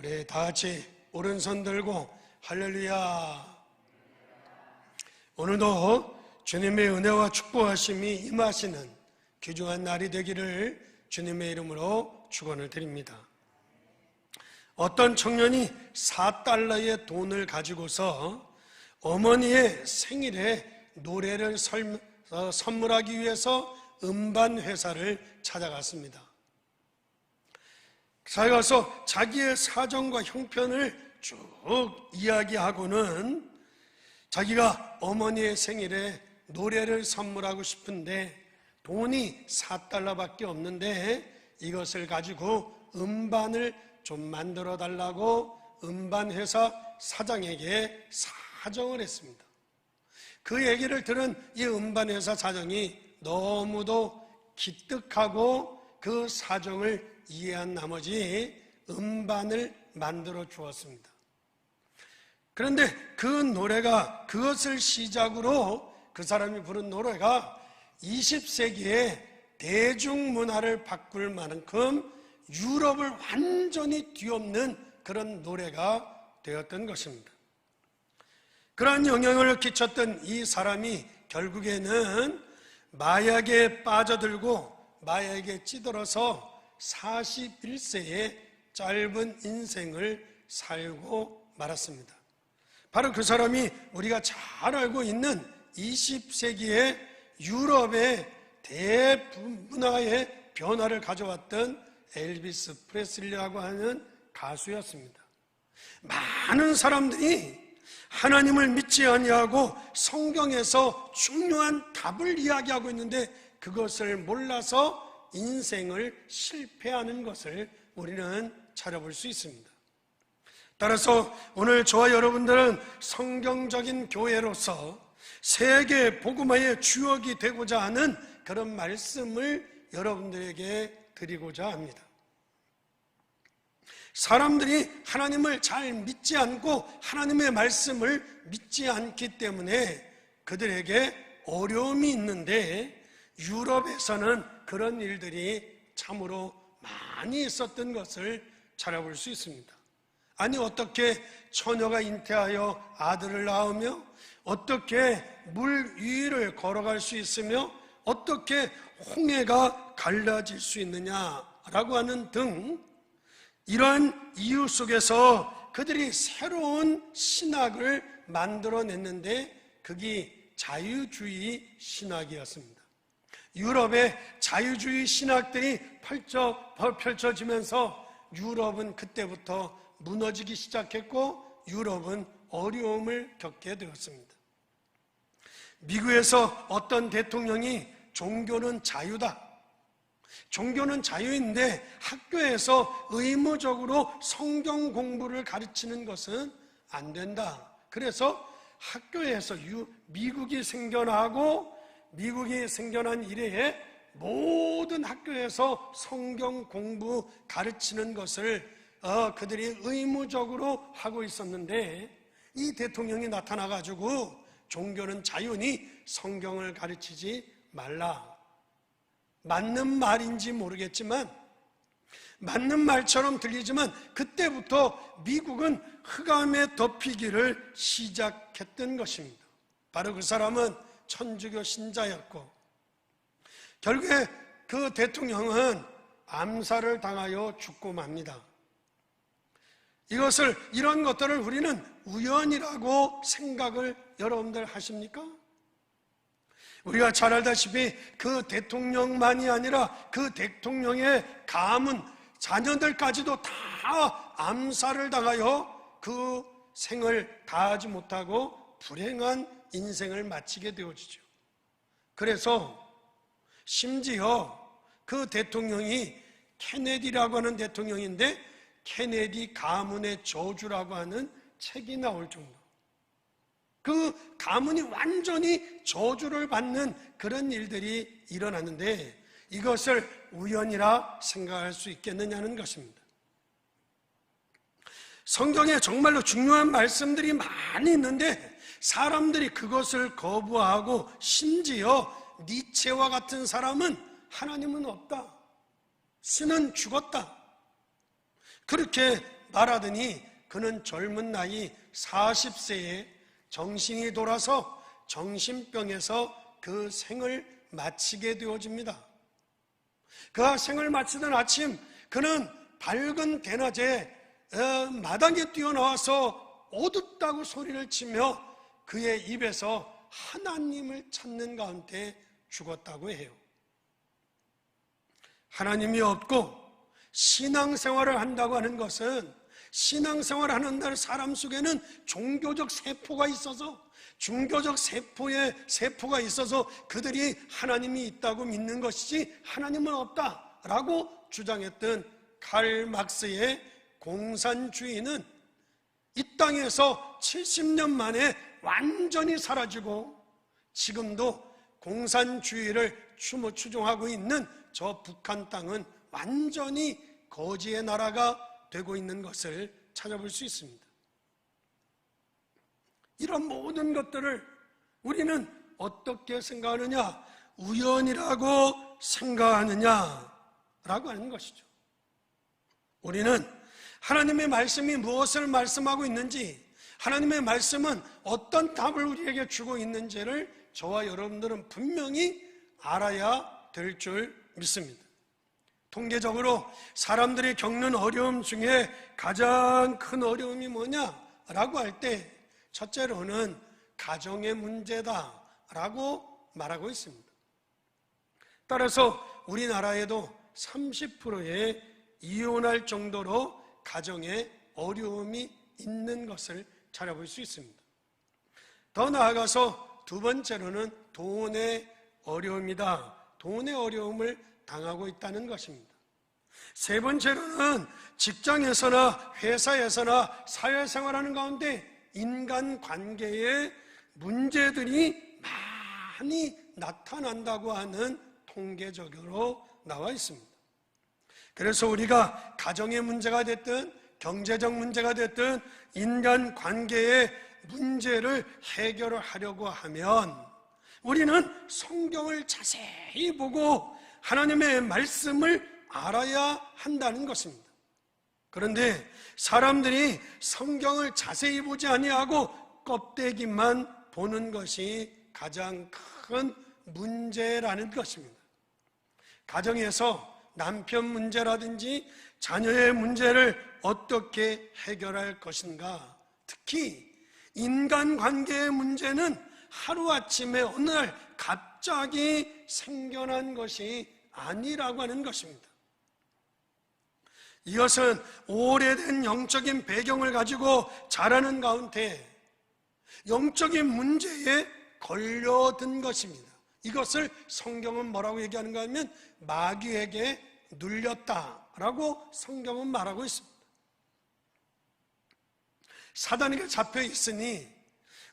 우리 다 같이 오른손 들고 할렐루야. 오늘도 주님의 은혜와 축복하심이 임하시는 귀중한 날이 되기를 주님의 이름으로 축원을 드립니다. 어떤 청년이 4달러의 돈을 가지고서 어머니의 생일에 노래를 선물하기 위해서 음반 회사를 찾아갔습니다. 찾아가서 자기의 사정과 형편을 쭉 이야기하고는 자기가 어머니의 생일에 노래를 선물하고 싶은데 돈이 4달러밖에 없는데 이것을 가지고 음반을 좀 만들어 달라고 음반 회사 사장에게 사정을 했습니다. 그 얘기를 들은 이 음반 회사 사장이 너무도 기특하고 그 사정을 이해한 나머지 음반을 만들어 주었습니다. 그런데 그 노래가, 그것을 시작으로 그 사람이 부른 노래가 20세기의 대중문화를 바꿀 만큼 유럽을 완전히 뒤엎는 그런 노래가 되었던 것입니다. 그러한 영향을 끼쳤던 이 사람이 결국에는 마약에 빠져들고 마약에 찌들어서 41세의 짧은 인생을 살고 말았습니다. 바로 그 사람이 우리가 잘 알고 있는 20세기의 유럽의 대문화의 변화를 가져왔던 엘비스 프레슬리라고 하는 가수였습니다. 많은 사람들이 하나님을 믿지 아니하고 성경에서 중요한 답을 이야기하고 있는데 그것을 몰라서 인생을 실패하는 것을 우리는 찾아볼 수 있습니다. 따라서 오늘 저와 여러분들은 성경적인 교회로서 세계 복음화의 주역이 되고자 하는 그런 말씀을 여러분들에게 드리고자 합니다. 사람들이 하나님을 잘 믿지 않고 하나님의 말씀을 믿지 않기 때문에 그들에게 어려움이 있는데 유럽에서는 그런 일들이 참으로 많이 있었던 것을 찾아볼 수 있습니다. 아니, 어떻게 처녀가 잉태하여 아들을 낳으며 어떻게 물 위를 걸어갈 수 있으며 어떻게 홍해가 갈라질 수 있느냐라고 하는 등 이러한 이유 속에서 그들이 새로운 신학을 만들어냈는데 그게 자유주의 신학이었습니다. 유럽의 자유주의 신학들이 펼쳐지면서 유럽은 그때부터 무너지기 시작했고 유럽은 어려움을 겪게 되었습니다. 미국에서 어떤 대통령이 종교는 자유다, 종교는 자유인데 학교에서 의무적으로 성경 공부를 가르치는 것은 안 된다. 그래서 학교에서 미국이 생겨나고 미국이 생겨난 이래에 모든 학교에서 성경 공부 가르치는 것을 그들이 의무적으로 하고 있었는데 이 대통령이 나타나가지고 종교는 자유니 성경을 가르치지 말라. 맞는 말인지 모르겠지만 맞는 말처럼 들리지만 그때부터 미국은 흑암에 덮이기를 시작했던 것입니다. 바로 그 사람은 천주교 신자였고 결국에 그 대통령은 암살을 당하여 죽고 맙니다. 이런 것들을 우리는 우연이라고 생각을 여러분들 하십니까? 우리가 잘 알다시피 그 대통령만이 아니라 그 대통령의 가문, 자녀들까지도 다 암살을 당하여 그 생을 다하지 못하고 불행한 인생을 마치게 되어지죠. 그래서 심지어 그 대통령이 케네디라고 하는 대통령인데 케네디 가문의 저주라고 하는 책이 나올 정도, 그 가문이 완전히 저주를 받는 그런 일들이 일어났는데 이것을 우연이라 생각할 수 있겠느냐는 것입니다. 성경에 정말로 중요한 말씀들이 많이 있는데 사람들이 그것을 거부하고 심지어 니체와 같은 사람은 하나님은 없다, 신은 죽었다, 그렇게 말하더니 그는 젊은 나이 40세에 정신이 돌아서 정신병에서 그 생을 마치게 되어집니다. 그 생을 마치던 아침 그는 밝은 대낮에 마당에 뛰어나와서 어둡다고 소리를 치며 그의 입에서 하나님을 찾는 가운데 죽었다고 해요. 하나님이 없고 신앙생활을 한다고 하는 것은, 신앙생활을 하는 사람 속에는 종교적 세포가 있어서, 종교적 세포가 있어서 그들이 하나님이 있다고 믿는 것이지 하나님은 없다라고 주장했던 칼 막스의 공산주의는 이 땅에서 70년 만에 완전히 사라지고 지금도 공산주의를 추종하고 있는 저 북한 땅은 완전히 거지의 나라가 되고 있는 것을 찾아볼 수 있습니다. 이런 모든 것들을 우리는 어떻게 생각하느냐? 우연이라고 생각하느냐라고 하는 것이죠. 우리는 하나님의 말씀이 무엇을 말씀하고 있는지, 하나님의 말씀은 어떤 답을 우리에게 주고 있는지를 저와 여러분들은 분명히 알아야 될 줄 믿습니다. 통계적으로 사람들이 겪는 어려움 중에 가장 큰 어려움이 뭐냐라고 할 때 첫째로는 가정의 문제다라고 말하고 있습니다. 따라서 우리나라에도 30%의 이혼할 정도로 가정에 어려움이 있는 것을 찾아볼 수 있습니다. 더 나아가서 두 번째로는 돈의 어려움이다. 돈의 어려움을 당하고 있다는 것입니다. 세 번째로는 직장에서나 회사에서나 사회생활하는 가운데 인간관계에 문제들이 많이 나타난다고 하는 통계적으로 나와 있습니다. 그래서 우리가 가정의 문제가 됐든 경제적 문제가 됐든 인간관계의 문제를 해결을 하려고 하면 우리는 성경을 자세히 보고 하나님의 말씀을 알아야 한다는 것입니다. 그런데 사람들이 성경을 자세히 보지 아니하고 껍데기만 보는 것이 가장 큰 문제라는 것입니다. 가정에서 남편 문제라든지 자녀의 문제를 어떻게 해결할 것인가, 특히 인간관계의 문제는 하루아침에 어느 날 갑자기 생겨난 것이 아니라고 하는 것입니다. 이것은 오래된 영적인 배경을 가지고 자라는 가운데 영적인 문제에 걸려든 것입니다. 이것을 성경은 뭐라고 얘기하는가 하면 마귀에게 눌렸다라고 성경은 말하고 있습니다. 사단에게 잡혀 있으니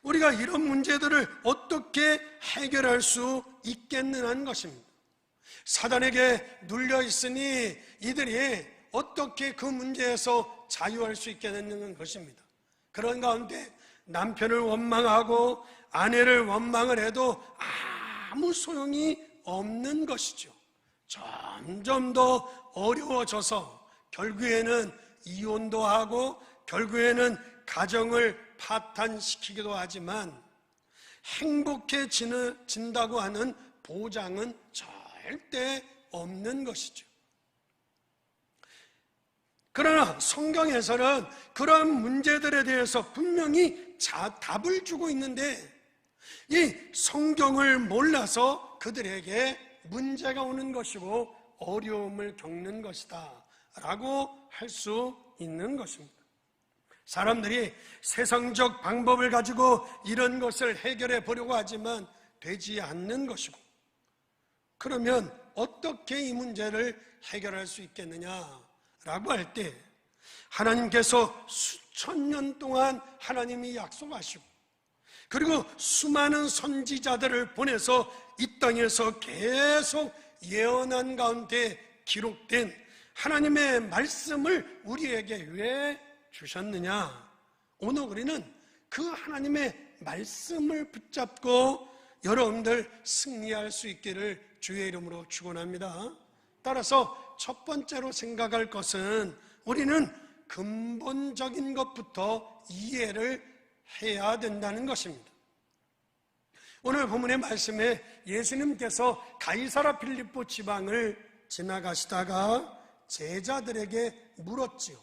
우리가 이런 문제들을 어떻게 해결할 수 있겠느냐는 것입니다. 사단에게 눌려 있으니 이들이 어떻게 그 문제에서 자유할 수 있겠느냐는 것입니다. 그런 가운데 남편을 원망하고 아내를 원망을 해도 아무 소용이 없는 것이죠. 점점 더 어려워져서 결국에는 이혼도 하고 결국에는 가정을 파탄시키기도 하지만 행복해진다고 하는 보장은 절대 없는 것이죠. 그러나 성경에서는 그런 문제들에 대해서 분명히 답을 주고 있는데 이 성경을 몰라서 그들에게 문제가 오는 것이고 어려움을 겪는 것이다 라고 할 수 있는 것입니다. 사람들이 세상적 방법을 가지고 이런 것을 해결해 보려고 하지만 되지 않는 것이고, 그러면 어떻게 이 문제를 해결할 수 있겠느냐라고 할 때 하나님께서 수천 년 동안 하나님이 약속하시고 그리고 수많은 선지자들을 보내서 이 땅에서 계속 예언한 가운데 기록된 하나님의 말씀을 우리에게 왜 주셨느냐? 오늘 우리는 그 하나님의 말씀을 붙잡고 여러분들 승리할 수 있기를 주의 이름으로 축원합니다. 따라서 첫 번째로 생각할 것은 우리는 근본적인 것부터 이해를 해야 된다는 것입니다. 오늘 본문의 말씀에 예수님께서 가이사라 빌립보 지방을 지나가시다가 제자들에게 물었지요.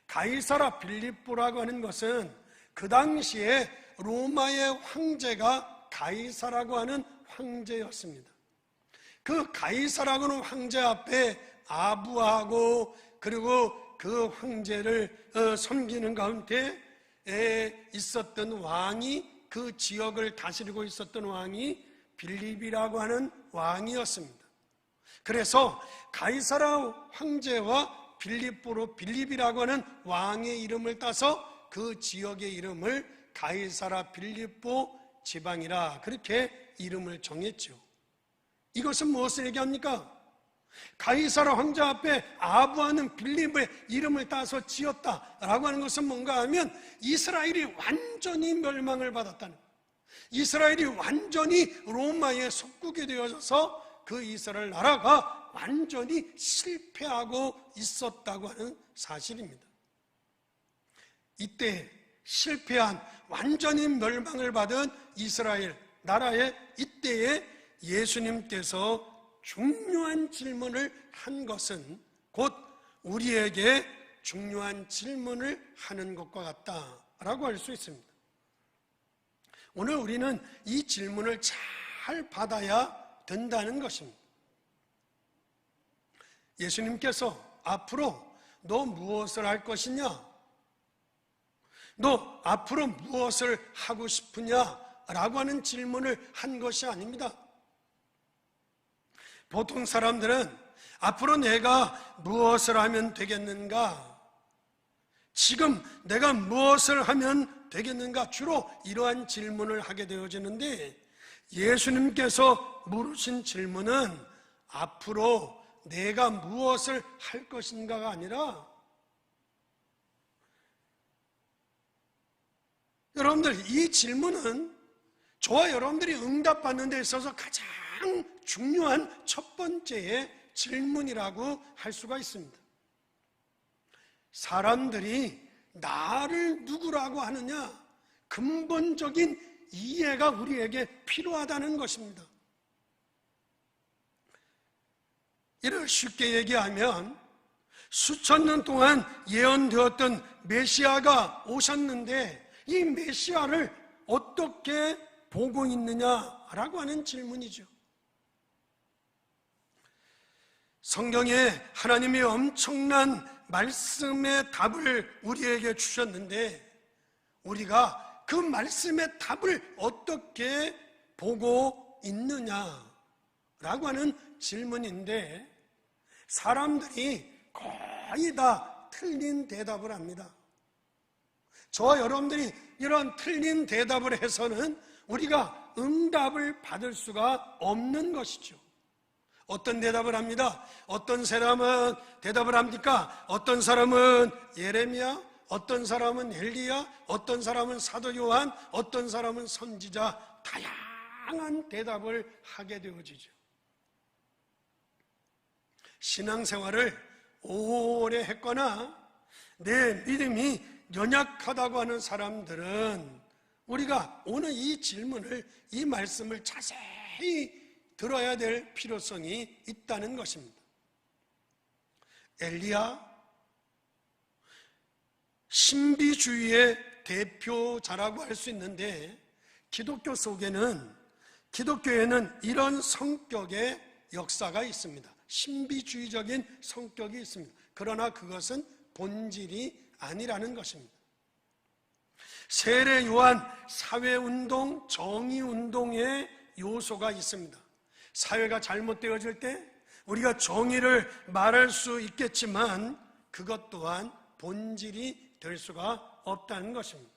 가이사라 빌립보라고 하는 것은 그 당시에 로마의 황제가 가이사라고 하는 황제였습니다. 그 가이사라고 하는 황제 앞에 아부하고 그리고 그 황제를 섬기는 가운데 있었던 왕이, 그 지역을 다스리고 있었던 왕이 빌립이라고 하는 왕이었습니다. 그래서 가이사라 황제와 빌립이라고 하는 왕의 이름을 따서 그 지역의 이름을 가이사라 빌립보 지방이라 그렇게 이름을 정했죠. 이것은 무엇을 얘기합니까? 가이사라 황제 앞에 아부하는 빌립의 이름을 따서 지었다라고 하는 것은 뭔가 하면 이스라엘이 완전히 멸망을 받았다는, 이스라엘이 완전히 로마에 속국이 되어져서 그 이스라엘 나라가 완전히 실패하고 있었다고 하는 사실입니다. 이때 실패한, 완전히 멸망을 받은 이스라엘 나라의 이때에 예수님께서 중요한 질문을 한 것은 곧 우리에게 중요한 질문을 하는 것과 같다라고 할 수 있습니다. 오늘 우리는 이 질문을 잘 받아야 된다는 것입니다. 예수님께서 앞으로 너 무엇을 할 것이냐? 너 앞으로 무엇을 하고 싶으냐? 라고 하는 질문을 한 것이 아닙니다. 보통 사람들은 앞으로 내가 무엇을 하면 되겠는가? 지금 내가 무엇을 하면 되겠는가? 주로 이러한 질문을 하게 되어지는데 예수님께서 물으신 질문은 앞으로 내가 무엇을 할 것인가가 아니라 여러분들 이 질문은 저와 여러분들이 응답받는 데 있어서 가장 중요한 첫 번째의 질문이라고 할 수가 있습니다. 사람들이 나를 누구라고 하느냐, 근본적인 이해가 우리에게 필요하다는 것입니다. 이를 쉽게 얘기하면 수천 년 동안 예언되었던 메시아가 오셨는데 이 메시아를 어떻게 보고 있느냐라고 하는 질문이죠. 성경에 하나님이 엄청난 말씀의 답을 우리에게 주셨는데 우리가 그 말씀의 답을 어떻게 보고 있느냐라고 하는 질문인데 사람들이 거의 다 틀린 대답을 합니다. 저와 여러분들이 이런 틀린 대답을 해서는 우리가 응답을 받을 수가 없는 것이죠. 어떤 대답을 합니다. 어떤 사람은 대답을 합니까? 어떤 사람은 예레미야, 어떤 사람은 엘리야, 어떤 사람은 사도 요한, 어떤 사람은 선지자, 다양한 대답을 하게 되어지죠. 신앙생활을 오래 했거나 내 믿음이 연약하다고 하는 사람들은 우리가 오늘 이 질문을, 이 말씀을 자세히 들어야 될 필요성이 있다는 것입니다. 엘리야, 신비주의의 대표자라고 할 수 있는데 기독교에는 이런 성격의 역사가 있습니다. 신비주의적인 성격이 있습니다. 그러나 그것은 본질이 아니라는 것입니다. 세례 요한 사회운동, 정의운동의 요소가 있습니다. 사회가 잘못되어질 때 우리가 정의를 말할 수 있겠지만 그것 또한 본질이 될 수가 없다는 것입니다.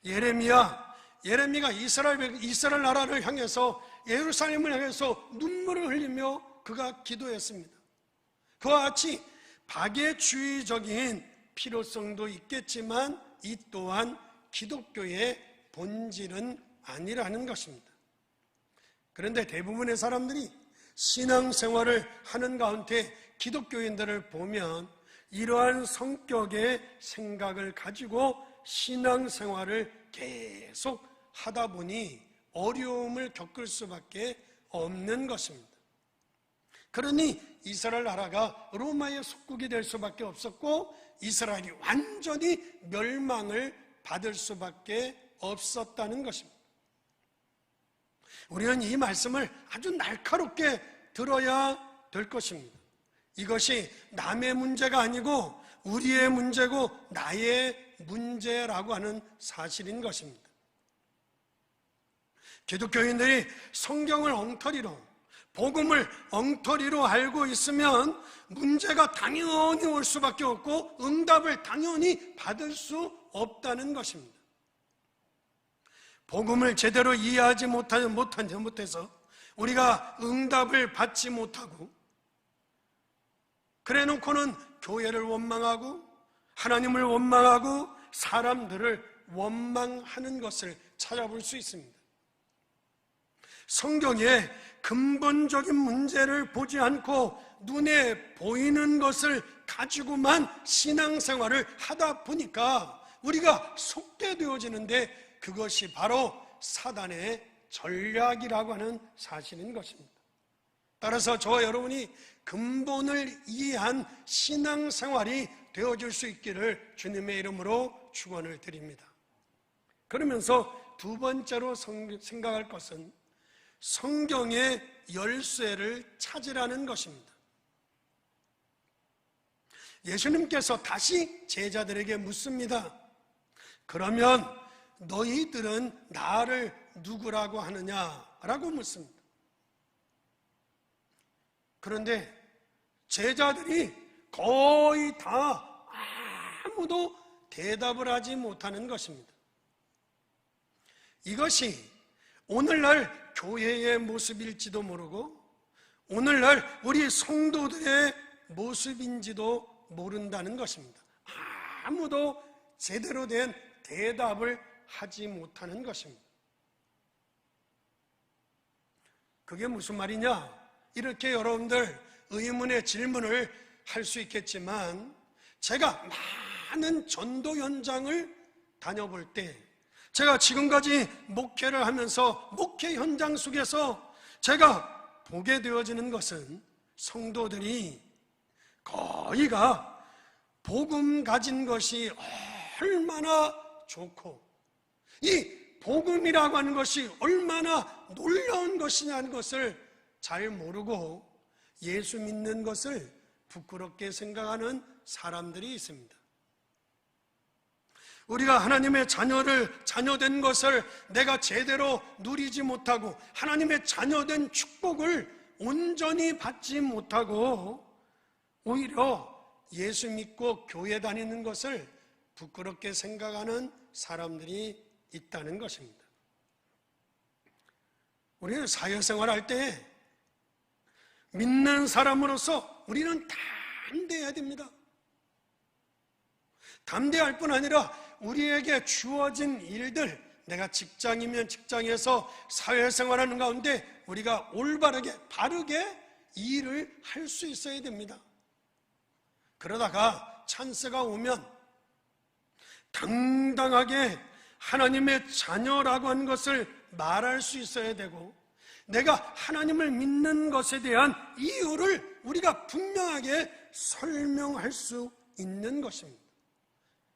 예레미야가 이스라엘 나라를 향해서 예루살렘을 향해서 눈물을 흘리며 그가 기도했습니다. 그와 같이 박애주의적인 필요성도 있겠지만 이 또한 기독교의 본질은 아니라는 것입니다. 그런데 대부분의 사람들이 신앙생활을 하는 가운데 기독교인들을 보면 이러한 성격의 생각을 가지고 신앙생활을 계속 하다 보니 어려움을 겪을 수밖에 없는 것입니다. 그러니 이스라엘 나라가 로마의 속국이 될 수밖에 없었고 이스라엘이 완전히 멸망을 받을 수밖에 없었다는 것입니다. 우리는 이 말씀을 아주 날카롭게 들어야 될 것입니다. 이것이 남의 문제가 아니고 우리의 문제고 나의 문제라고 하는 사실인 것입니다. 기독교인들이 성경을 엉터리로, 복음을 엉터리로 알고 있으면 문제가 당연히 올 수밖에 없고 응답을 당연히 받을 수 없다는 것입니다. 복음을 제대로 이해하지 못해서 우리가 응답을 받지 못하고 그래 놓고는 교회를 원망하고 하나님을 원망하고 사람들을 원망하는 것을 찾아볼 수 있습니다. 성경에 근본적인 문제를 보지 않고 눈에 보이는 것을 가지고만 신앙생활을 하다 보니까 우리가 속게 되어지는데 그것이 바로 사단의 전략이라고 하는 사실인 것입니다. 따라서 저와 여러분이 근본을 이해한 신앙생활이 되어질 수 있기를 주님의 이름으로 축원을 드립니다. 그러면서 두 번째로 생각할 것은 성경의 열쇠를 찾으라는 것입니다. 예수님께서 다시 제자들에게 묻습니다. 그러면 너희들은 나를 누구라고 하느냐라고 묻습니다. 그런데 제자들이 거의 다 아무도 대답을 하지 못하는 것입니다. 이것이 오늘날 교회의 모습일지도 모르고 오늘날 우리 성도들의 모습인지도 모른다는 것입니다. 아무도 제대로 된 대답을 하지 못하는 것입니다. 그게 무슨 말이냐? 이렇게 여러분들 의문의 질문을 할 수 있겠지만 제가 많은 전도 현장을 다녀볼 때 제가 지금까지 목회를 하면서 목회 현장 속에서 제가 보게 되어지는 것은 성도들이 거의가 복음 가진 것이 얼마나 좋고 이 복음이라고 하는 것이 얼마나 놀라운 것이냐는 것을 잘 모르고 예수 믿는 것을 부끄럽게 생각하는 사람들이 있습니다. 우리가 하나님의 자녀된 것을 내가 제대로 누리지 못하고 하나님의 자녀된 축복을 온전히 받지 못하고 오히려 예수 믿고 교회 다니는 것을 부끄럽게 생각하는 사람들이 있다는 것입니다. 우리는 사회생활 할 때 믿는 사람으로서 우리는 담대해야 됩니다. 담대할 뿐 아니라 우리에게 주어진 일들, 내가 직장이면 직장에서 사회생활하는 가운데 우리가 올바르게 바르게 일을 할 수 있어야 됩니다. 그러다가 찬스가 오면 당당하게 하나님의 자녀라고 하는 것을 말할 수 있어야 되고 내가 하나님을 믿는 것에 대한 이유를 우리가 분명하게 설명할 수 있는 것입니다.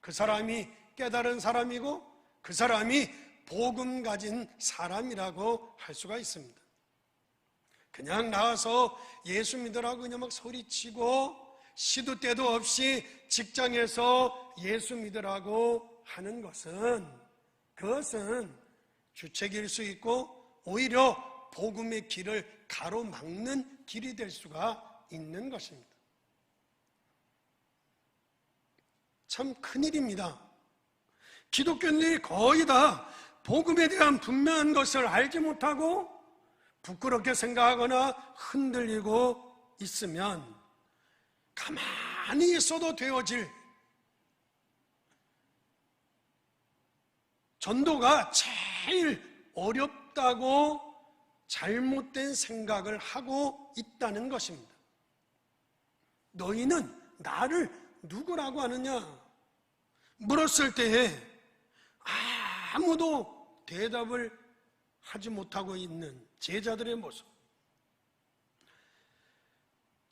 그 사람이 깨달은 사람이고 그 사람이 복음 가진 사람이라고 할 수가 있습니다. 그냥 나와서 예수 믿으라고 그냥 막 소리치고 시도 때도 없이 직장에서 예수 믿으라고 하는 그것은 주책일 수 있고 오히려 복음의 길을 가로막는 길이 될 수가 있는 것입니다. 참 큰일입니다. 기독교인들이 거의 다 복음에 대한 분명한 것을 알지 못하고 부끄럽게 생각하거나 흔들리고 있으면 가만히 있어도 되어질 전도가 제일 어렵다고 잘못된 생각을 하고 있다는 것입니다. 너희는 나를 누구라고 하느냐 물었을 때에 아무도 대답을 하지 못하고 있는 제자들의 모습.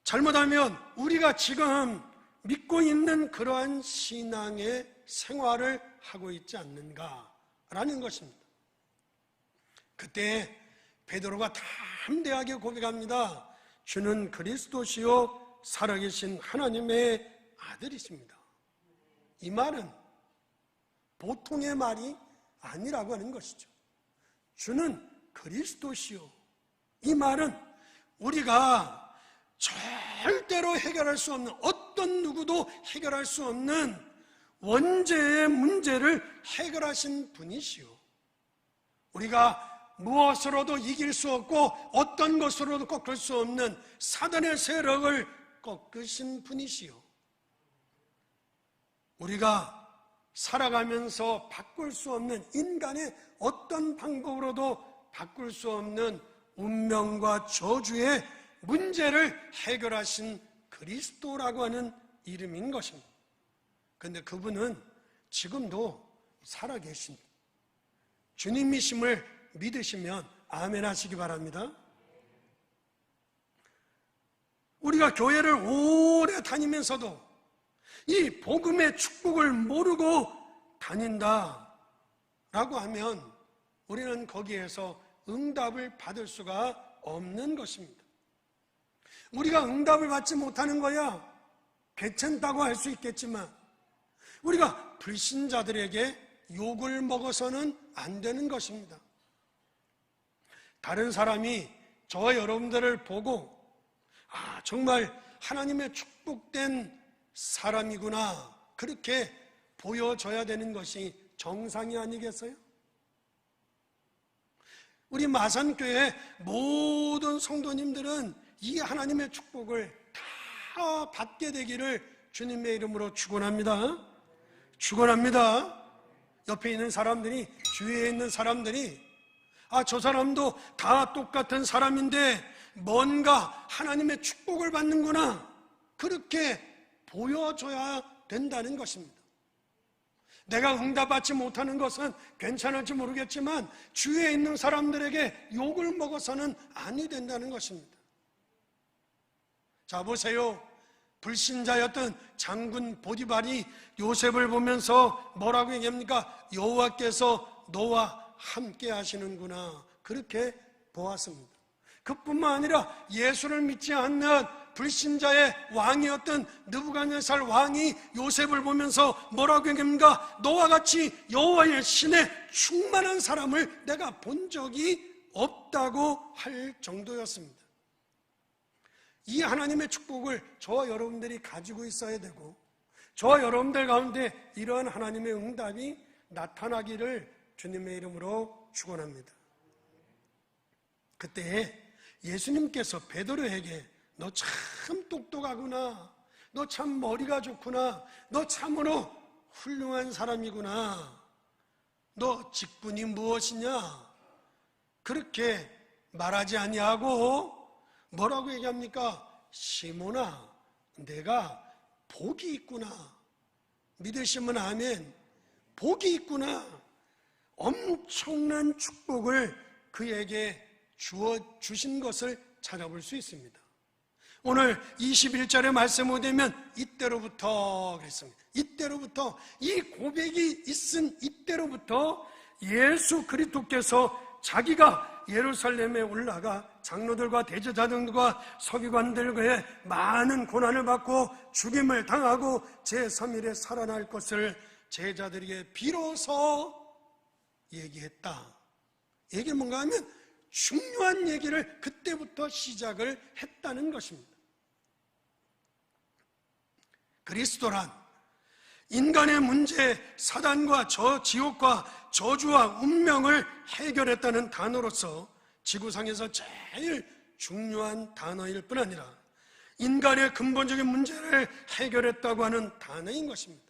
잘못하면 우리가 지금 믿고 있는 그러한 신앙의 생활을 하고 있지 않는가라는 것입니다. 그때 베드로가 담대하게 고백합니다. 주는 그리스도시요 살아계신 하나님의 아들이십니다. 이 말은 보통의 말이 아니라고 하는 것이죠. 주는 그리스도시요. 이 말은 우리가 절대로 해결할 수 없는, 어떤 누구도 해결할 수 없는 원죄의 문제를 해결하신 분이시요, 우리가 무엇으로도 이길 수 없고 어떤 것으로도 꺾을 수 없는 사단의 세력을 꺾으신 분이시요, 우리가 살아가면서 바꿀 수 없는, 인간의 어떤 방법으로도 바꿀 수 없는 운명과 저주의 문제를 해결하신 그리스도라고 하는 이름인 것입니다. 그런데 그분은 지금도 살아계신 주님이심을 믿으시면 아멘 하시기 바랍니다. 우리가 교회를 오래 다니면서도 이 복음의 축복을 모르고 다닌다라고 하면 우리는 거기에서 응답을 받을 수가 없는 것입니다. 우리가 응답을 받지 못하는 거야 괜찮다고 할 수 있겠지만 우리가 불신자들에게 욕을 먹어서는 안 되는 것입니다. 다른 사람이 저와 여러분들을 보고 정말 하나님의 축복된 사람이구나, 그렇게 보여져야 되는 것이 정상이 아니겠어요? 우리 마산교회 모든 성도님들은 이 하나님의 축복을 다 받게 되기를 주님의 이름으로 축원합니다. 축원합니다. 옆에 있는 사람들이, 주위에 있는 사람들이 저 사람도 다 똑같은 사람인데 뭔가 하나님의 축복을 받는구나, 그렇게 보여줘야 된다는 것입니다. 내가 응답받지 못하는 것은 괜찮을지 모르겠지만 주위에 있는 사람들에게 욕을 먹어서는 아니 된다는 것입니다. 자, 보세요. 불신자였던 장군 보디발이 요셉을 보면서 뭐라고 얘기합니까? 여호와께서 너와 함께 하시는구나, 그렇게 보았습니다. 그뿐만 아니라 예수를 믿지 않는 불신자의 왕이었던 느부갓네살 왕이 요셉을 보면서 뭐라고 얘기합니까? 너와 같이 여호와의 신에 충만한 사람을 내가 본 적이 없다고 할 정도였습니다. 이 하나님의 축복을 저와 여러분들이 가지고 있어야 되고, 저와 여러분들 가운데 이러한 하나님의 응답이 나타나기를 주님의 이름으로 축원합니다. 그때 예수님께서 베드로에게 너 참 똑똑하구나, 너 참 머리가 좋구나, 너 참으로 훌륭한 사람이구나, 너 직분이 무엇이냐, 그렇게 말하지 아니하고 뭐라고 얘기합니까? 시몬아, 내가 복이 있구나. 믿으시면 아멘. 복이 있구나. 엄청난 축복을 그에게 주신 것을 찾아볼 수 있습니다. 오늘 21절의 말씀을 보면 이때로부터 그랬습니다. 이때로부터, 이 고백이 있은 이때로부터 예수 그리스도께서 자기가 예루살렘에 올라가 장로들과 대제사장들과 서기관들과의 많은 고난을 받고 죽임을 당하고 제3일에 살아날 것을 제자들에게 비로소 얘기했다. 이게 뭔가 하면 중요한 얘기를 그때부터 시작을 했다는 것입니다. 그리스도란 인간의 문제, 사단과 지옥과 저주와 운명을 해결했다는 단어로서 지구상에서 제일 중요한 단어일 뿐 아니라 인간의 근본적인 문제를 해결했다고 하는 단어인 것입니다.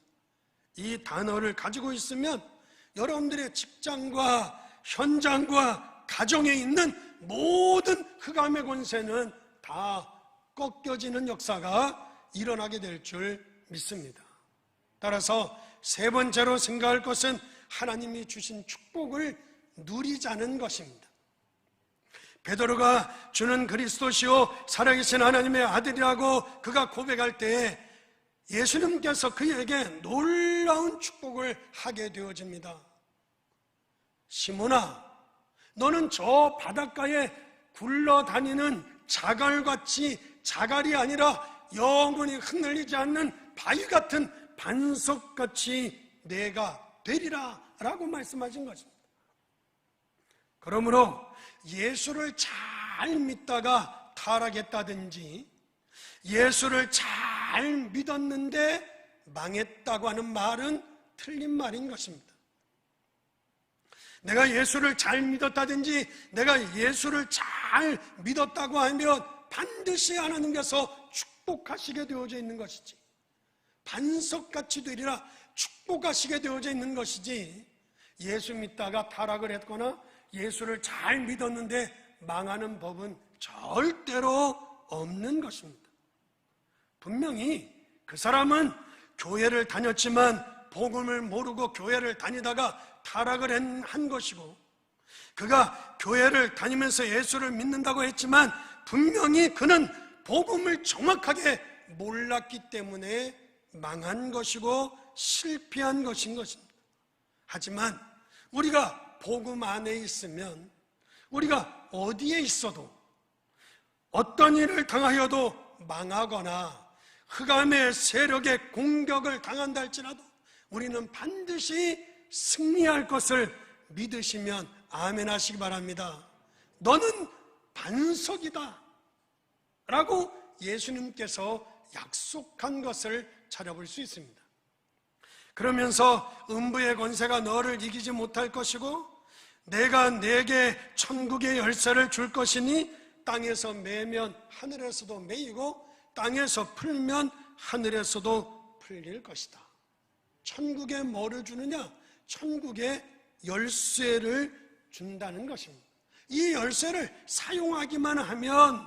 이 단어를 가지고 있으면 여러분들의 직장과 현장과 가정에 있는 모든 흑암의 권세는 다 꺾여지는 역사가 일어나게 될 줄 믿습니다. 따라서 세 번째로 생각할 것은 하나님이 주신 축복을 누리자는 것입니다. 베드로가 주는 그리스도시요 살아계신 하나님의 아들이라고 그가 고백할 때에 예수님께서 그에게 놀라운 축복을 하게 되어집니다. 시몬아, 너는 저 바닷가에 굴러다니는 자갈같이 자갈이 아니라 영원히 흔들리지 않는 바위 같은 반석같이 내가 되리라 라고 말씀하신 것입니다. 그러므로 예수를 잘 믿다가 타락했다든지 예수를 잘 믿었는데 망했다고 하는 말은 틀린 말인 것입니다. 내가 예수를 잘 믿었다든지 내가 예수를 잘 믿었다고 하면 반드시 하나님께서 축복하시게 되어져 있는 것이지, 반석같이 되리라 축복하시게 되어져 있는 것이지, 예수 믿다가 타락을 했거나 예수를 잘 믿었는데 망하는 법은 절대로 없는 것입니다. 분명히 그 사람은 교회를 다녔지만 복음을 모르고 교회를 다니다가 타락을 한 것이고, 그가 교회를 다니면서 예수를 믿는다고 했지만 분명히 그는 복음을 정확하게 몰랐기 때문에 망한 것이고 실패한 것인 것입니다. 하지만 우리가 복음 안에 있으면, 우리가 어디에 있어도 어떤 일을 당하여도 망하거나 흑암의 세력의 공격을 당한다 할지라도 우리는 반드시 승리할 것을 믿으시면 아멘 하시기 바랍니다. 너는 반석이다 라고 예수님께서 약속한 것을 찾아볼 수 있습니다. 그러면서 음부의 권세가 너를 이기지 못할 것이고 내가 네게 천국의 열쇠를 줄 것이니 땅에서 매면 하늘에서도 매이고 땅에서 풀면 하늘에서도 풀릴 것이다. 천국에 뭐를 주느냐? 천국의 열쇠를 준다는 것입니다. 이 열쇠를 사용하기만 하면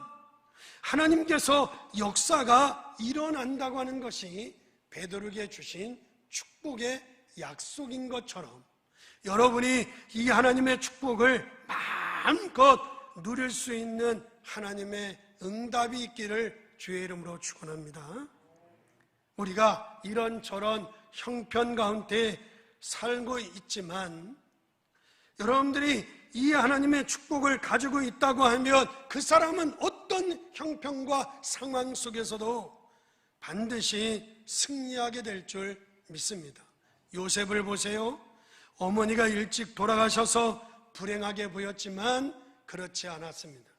하나님께서 역사가 일어난다고 하는 것이 베드로에게 주신 축복의 약속인 것처럼 여러분이 이 하나님의 축복을 마음껏 누릴 수 있는 하나님의 응답이 있기를 주의 이름으로 축원합니다. 우리가 이런저런 형편 가운데 살고 있지만 여러분들이 이 하나님의 축복을 가지고 있다고 하면 그 사람은 어떤 형편과 상황 속에서도 반드시 승리하게 될 줄 믿습니다. 요셉을 보세요. 어머니가 일찍 돌아가셔서 불행하게 보였지만 그렇지 않았습니다.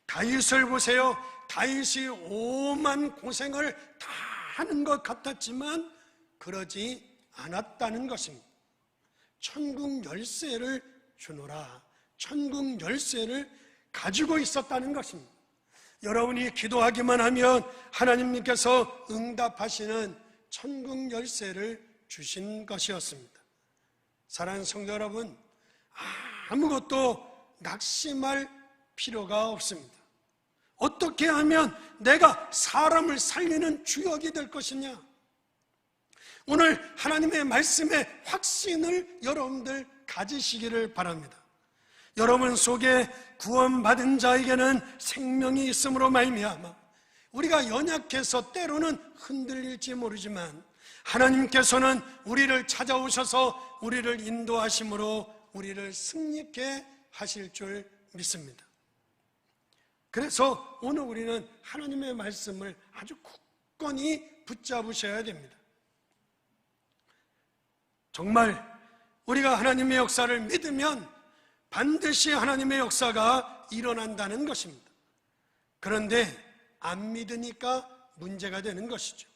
다윗을 보세요. 다윗이 오만 고생을 다 하는 것 같았지만 그러지 않았다는 것입니다. 천국 열쇠를 주노라. 천국 열쇠를 가지고 있었다는 것입니다. 여러분이 기도하기만 하면 하나님께서 응답하시는 천국 열쇠를 주신 것이었습니다. 사랑하는 성도 여러분, 아무것도 낙심할 필요가 없습니다. 어떻게 하면 내가 사람을 살리는 주역이 될 것이냐? 오늘 하나님의 말씀에 확신을 여러분들 가지시기를 바랍니다. 여러분 속에 구원받은 자에게는 생명이 있음으로 말미암아 우리가 연약해서 때로는 흔들릴지 모르지만 하나님께서는 우리를 찾아오셔서 우리를 인도하심으로 우리를 승리케 하실 줄 믿습니다. 그래서 오늘 우리는 하나님의 말씀을 아주 굳건히 붙잡으셔야 됩니다. 정말 우리가 하나님의 역사를 믿으면 반드시 하나님의 역사가 일어난다는 것입니다. 그런데 안 믿으니까 문제가 되는 것이죠.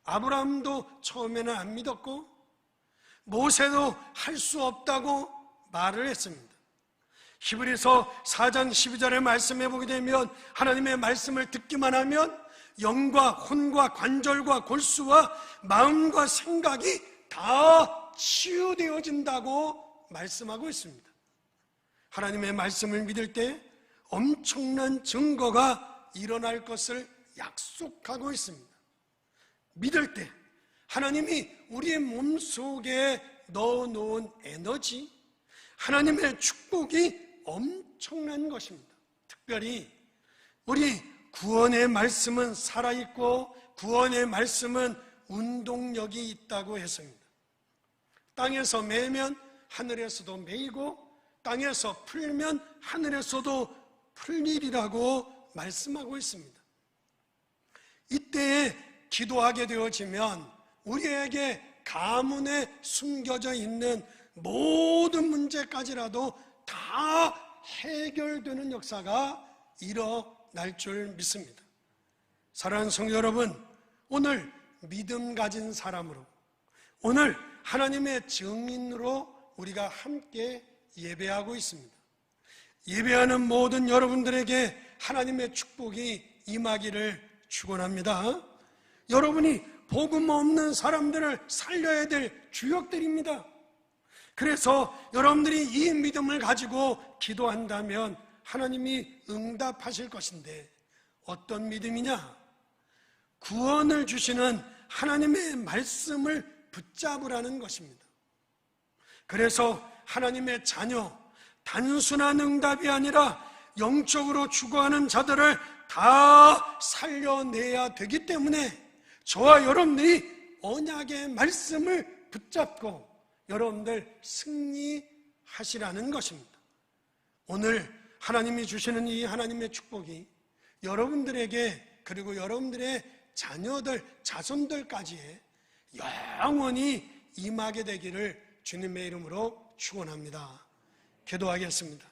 아브라함도 처음에는 안 믿었고 모세도 할 수 없다고 말을 했습니다. 히브리서 4장 12절의 말씀에 보게 되면 하나님의 말씀을 듣기만 하면 영과 혼과 관절과 골수와 마음과 생각이 다 치유되어진다고 말씀하고 있습니다. 하나님의 말씀을 믿을 때 엄청난 증거가 일어날 것을 약속하고 있습니다. 믿을 때 하나님이 우리의 몸속에 넣어놓은 에너지, 하나님의 축복이 엄청난 것입니다. 특별히 우리 구원의 말씀은 살아있고 구원의 말씀은 운동력이 있다고 했습니다. 땅에서 매면 하늘에서도 매이고 땅에서 풀면 하늘에서도 풀리리라고 말씀하고 있습니다. 이때에 기도하게 되어지면 우리에게 가문에 숨겨져 있는 모든 문제까지라도 다 해결되는 역사가 일어날 줄 믿습니다. 사랑하는 성도 여러분, 오늘 믿음 가진 사람으로, 오늘 하나님의 증인으로 우리가 함께 예배하고 있습니다. 예배하는 모든 여러분들에게 하나님의 축복이 임하기를 축원합니다. 여러분이 복음 없는 사람들을 살려야 될 주역들입니다. 그래서 여러분들이 이 믿음을 가지고 기도한다면 하나님이 응답하실 것인데, 어떤 믿음이냐? 구원을 주시는 하나님의 말씀을 붙잡으라는 것입니다. 그래서 하나님의 자녀, 단순한 응답이 아니라 영적으로 죽어가는 자들을 다 살려내야 되기 때문에 저와 여러분들이 언약의 말씀을 붙잡고 여러분들 승리하시라는 것입니다. 오늘 하나님이 주시는 이 하나님의 축복이 여러분들에게, 그리고 여러분들의 자녀들, 자손들까지의 영원히 임하게 되기를 주님의 이름으로 축원합니다. 기도하겠습니다.